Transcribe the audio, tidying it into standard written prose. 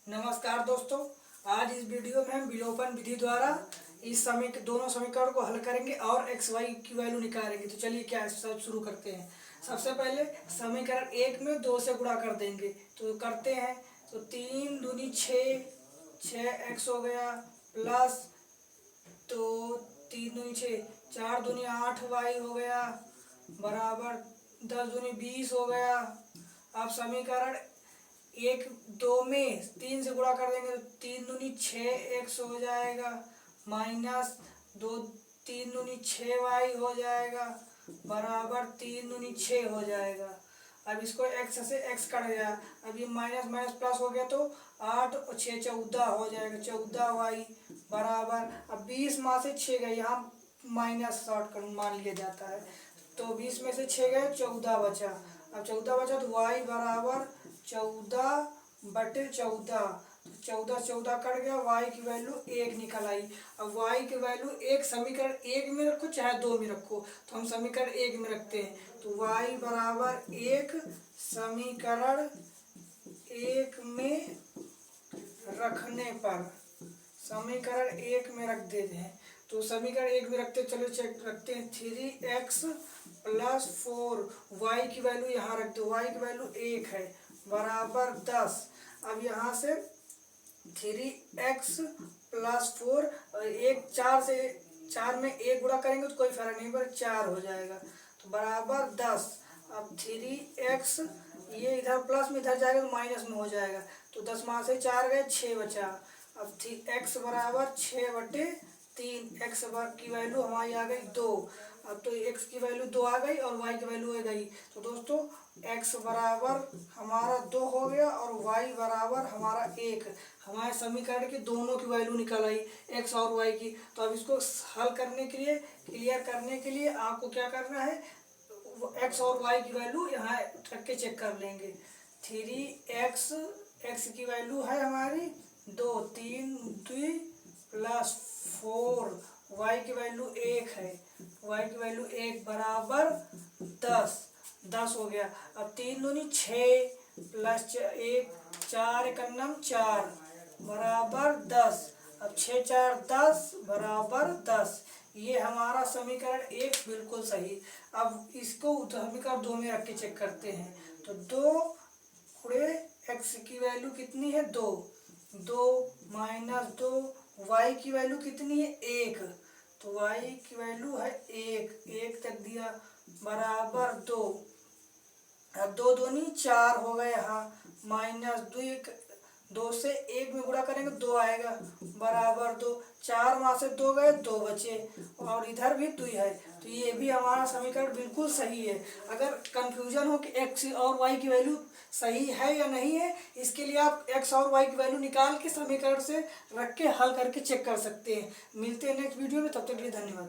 नमस्कार दोस्तों। आज इस वीडियो में हम विलोपन विधि द्वारा इस दोनों समीकरण को हल करेंगे और एक्स वाई की वैल्यू निकालेंगे। तो चलिए क्या सब शुरू करते हैं। सबसे पहले समीकरण एक में 2 से गुणा कर देंगे, तो करते हैं। तो 3 दूनी 6, 6x हो गया, प्लस तो 3 दूनी 6, 4 दूनी 8y हो गया, बराबर 10 दूनी 20 हो गया। अब समीकरण एक दो में 3 से गुणा कर देंगे, तो 3 दूनी 6x हो जाएगा, माइनस 3 दूनी 6y हो जाएगा, बराबर 3 दूनी 6 हो जाएगा। अब इसको x से x कट गया, अब ये माइनस माइनस प्लस हो गया, तो 8 और 6 14 हो जाएगा, 14y बराबर। अब 20 में से 6 गए, यहाँ माइनस शॉर्ट कर मान लिया जाता है, तो 20 में से 6 गए, 14 बचा। अब 14 बचा तो y बराबर 14/14, तो 14 14 कट गया, y की वैल्यू 1 निकल आई। अब y की वैल्यू एक समीकरण एक में रखो चाहे 2 में रखो, तो हम समीकरण एक में रखते हैं। तो y बराबर 1 समीकरण एक में रखने पर, समीकरण एक में रख देते हैं। तो समीकरण एक में रखते, चलो चेक रखते हैं। 3x + 4, y की वैल्यू यहाँ रख दो, y की वैल्यू 1 है, बराबर 10। अब यहाँ से 3x + 4, एक 4 से 4 में 1 गुणा करेंगे तो कोई फर्क नहीं पड़ेगा, 4 हो जाएगा, तो बराबर 10। अब 3x, ये इधर प्लस में इधर जाएगा तो माइनस में हो जाएगा, तो 10 में से 4 गए, 6 बचा। अब x बराबर 6/3, x की वैल्यू हमारी आ गई 2। अब तो x की वैल्यू 2 आ गई और y की वैल्यू आ गई, तो दोस्तों x बराबर हमारा 2 हो गया और y बराबर हमारा 1। हमारे समीकरण की दोनों की वैल्यू निकल आई, x और y की। तो अब इसको हल करने के लिए, क्लियर करने के लिए आपको क्या करना है, x और y की वैल्यू यहाँ रख के चेक कर लेंगे। 3x, x की वैल्यू है हमारी 2, 3 2 + 4, y की वैल्यू 1 है, y की वैल्यू 1 बराबर 10 हो गया। अब 3 दूनी 6 + 1, 4 एकन्नम 4 बराबर 10। अब 6 4 10 बराबर 10। ये हमारा समीकरण एक बिल्कुल सही। अब इसको समीकरण 2 में रख के चेक करते हैं। तो 2 गुणे x की वैल्यू कितनी है, 2 2 - 2, y की वैल्यू कितनी है, 1, तो y की वैल्यू है 1 तक दिया, बराबर 2। अब 2 दूनी 4 हो गए, यहाँ -2, 2 से 1 में गुणा करेंगे 2 आएगा, बराबर 2। 4 में से 2 गए, 2 बचे, और इधर भी 2 है, तो ये भी हमारा समीकरण बिल्कुल सही है। अगर कंफ्यूजन हो कि x और y की वैल्यू सही है या नहीं है, इसके लिए आप x और y की वैल्यू निकाल के समीकरण से रख के हल करके चेक कर सकते हैं। मिलते हैं नेक्स्ट वीडियो में, तब तक के लिए धन्यवाद।